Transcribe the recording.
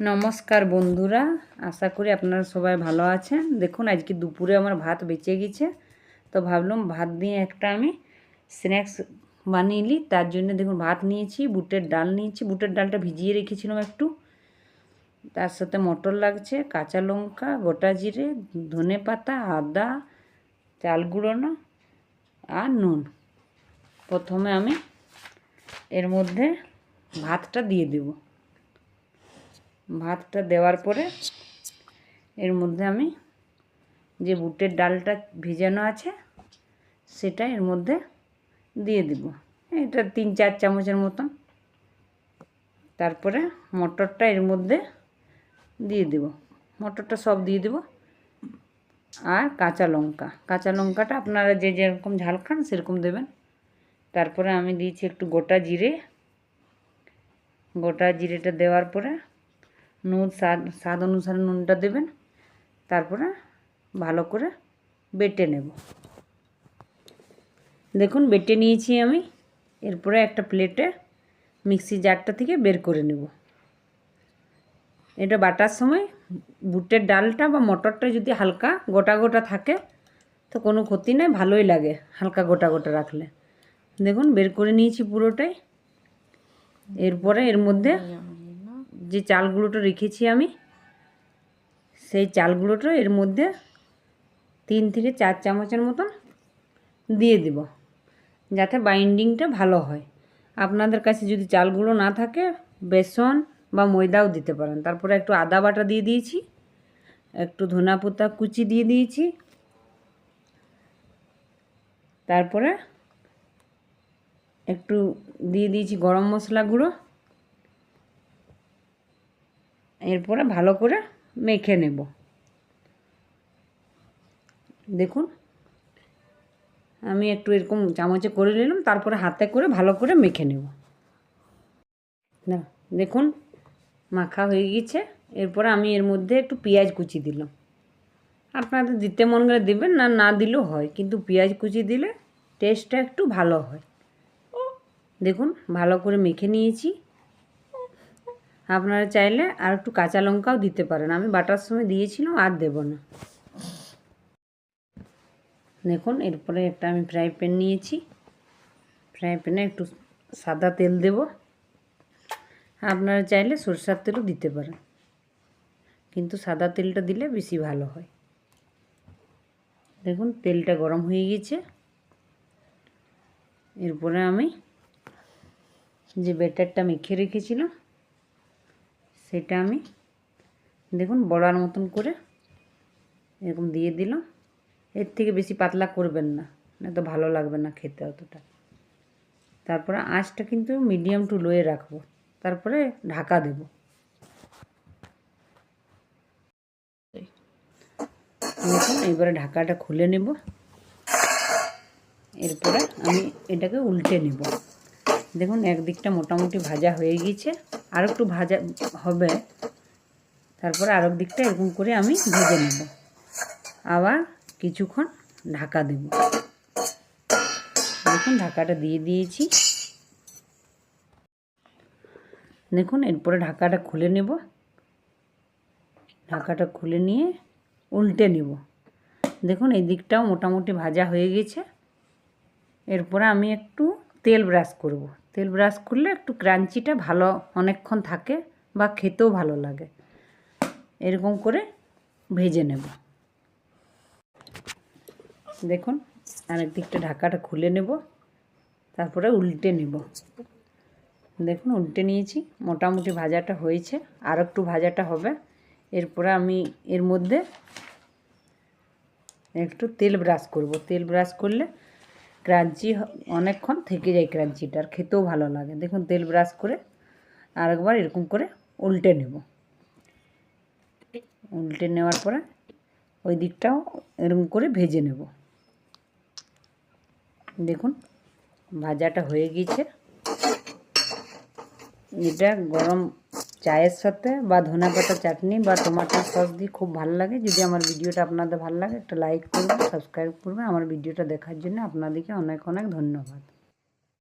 নমস্কার বন্ধুরা, আশা করি আপনারা সবাই ভালো আছেন। দেখুন আজকে দুপুরে আমার ভাত বেঁচে গেছে, তো ভাবলাম ভাত দিয়ে একটা আমি স্ন্যাক্স বানিয়ে নিই। তার জন্য দেখুন ভাত নিয়েছি, বুটের ডাল নিয়েছি, বুটের ডালটা ভিজিয়ে রেখেছিলাম একটু। তার সাথে মটর লাগছে, কাঁচা লঙ্কা, গোটা জিরে, ধনে পাতা, আদা, চাল গুঁড়োনো আর নুন। প্রথমে আমি এর মধ্যে ভাতটা দিয়ে দেব। ভাতটা দেওয়ার পরে এর মধ্যে আমি যে বুটের ডালটা ভেজানো আছে সেটা এর মধ্যে দিয়ে দিব, এটা 3-4 চামচের মতন। তারপরে মটরটা এর মধ্যে দিয়ে দেব, মটরটা সব দিয়ে দেব। আর কাঁচা লঙ্কাটা আপনারা যে যেরকম ঝাল খান সেরকম দেবেন। তারপরে আমি দিয়েছি একটু গোটা জিরেটা দেওয়ার পরে নুন স্বাদ অনুসারে নুনটা দেবেন। তারপরে ভালো করে বেটে নেব। দেখুন বেটে নিয়েছি আমি। এরপরে একটা প্লেটে মিক্সি জারটা থেকে বের করে নেব। এটা বাটার সময় বুটের ডালটা বা মটরটা যদি হালকা গোটা গোটা থাকে তো কোনো ক্ষতি নেই, ভালোই লাগে হালকা গোটা গোটা রাখলে। দেখুন বের করে নিয়েছি পুরোটাই। এরপরে এর মধ্যে যে চালগুলোটা রেখেছি আমি, সেই চালগুলোটা এর মধ্যে 3 থেকে 4 চামচের মতন দিয়ে দিব, যাতে বাইন্ডিংটা ভালো হয়। আপনাদের কাছে যদি চালগুলো না থাকে বেসন বা ময়দাও দিতে পারেন। তারপরে একটু আদা বাটা দিয়ে দিয়েছি, একটু ধনা পাতা কুচি দিয়ে দিয়েছি। তারপরে একটু দিয়ে দিয়েছি গরম মশলা গুঁড়ো। এরপরে ভালো করে মেখে নেব। দেখুন আমি একটু এরকম চামচে করে নিলাম, তারপরে হাতে করে ভালো করে মেখে নেব। না দেখুন মাখা হয়ে গেছে। এরপরে আমি এর মধ্যে একটু পেঁয়াজ কুচি দিলাম। আপনাদের দিতে মন গেলে দেবেন, না দিলেও হয়, কিন্তু পেঁয়াজ কুচি দিলে টেস্টটা একটু ভালো হয়। দেখুন ভালো করে মেখে নিয়েছি। আপনারা চাইলে আর একটু কাঁচা লঙ্কাও দিতে পারেন, আমি বাটার সময় দিয়েছিলাম, আর দেব না। দেখুন এরপরে একটা আমি ফ্রাই প্যান নিয়েছি। ফ্রাই প্যানে একটু সাদা তেল দেব। আপনারা চাইলে সরষের তেলও দিতে পারেন, কিন্তু সাদা তেলটা দিলে বেশি ভালো হয়। দেখুন তেলটা গরম হয়ে গেছে। এরপরে আমি যে ব্যাটারটা মেখে রেখেছিলাম সেটা আমি দেখুন বড়ার মতন করে এরকম দিয়ে দিলাম। এর থেকে বেশি পাতলা করবেন না, না তো ভালো লাগবে না খেতে অতটা। তারপরে আঁচটা কিন্তু মিডিয়াম টু লোয়ে রাখবো। তারপরে ঢাকা দেব। দেখুন এবারে ঢাকাটা খুলে নেব। এরপরে আমি এটাকে উল্টে নেব। দেখুন একদিকটা মোটামুটি ভাজা হয়ে গেছে, আর একটু ভাজা হবে। তারপরে আরেক দিকটা এরকম করে আমি ভেজে নেব। আবার কিছুক্ষণ ঢাকা দেব। দেখুন ঢাকাটা দিয়ে দিয়েছি। দেখুন এরপরে ঢাকাটা খুলে নেব। ঢাকাটা খুলে নিয়ে উল্টে নেব। দেখুন এই দিকটাও মোটামুটি ভাজা হয়ে গেছে। এরপরে আমি একটু তেল ব্রাশ করব। তেল ব্রাশ করলে একটু ক্রাঞ্চিটা ভালো অনেকক্ষণ থাকে বা খেতেও ভালো লাগে। এরকম করে ভেজে নেব। দেখুন আরেক দিকটা ঢাকাটা খুলে নেব, তারপরে উল্টে নেব। দেখুন উল্টে নিয়েছি, মোটামুটি ভাজাটা হয়েছে, আর একটু ভাজাটা হবে। এরপরে আমি এর মধ্যে একটু তেল ব্রাশ করব। তেল ব্রাশ করলে ক্রাঞ্চি অনেকক্ষণ থেকে যায়, ক্রাঞ্চিটা আর খেতেও ভালো লাগে। দেখুন তেল ব্রাশ করে আরেকবার এরকম করে উল্টে নেব। উল্টে নেওয়ার পরে ওই দিকটাও এরকম করে ভেজে নেব। দেখুন ভাজাটা হয়ে গেছে। এটা গরম চায়ের সাথে বা ধনেপাতা চাটনি বা টমেটোর সস দিয়ে খুব ভালো লাগে। যদি আমার ভিডিওটা আপনাদের ভালো লাগে একটা লাইক করবেন, সাবস্ক্রাইব করবেন। আমার ভিডিওটা দেখার জন্য আপনাদেরকে অনেক অনেক ধন্যবাদ।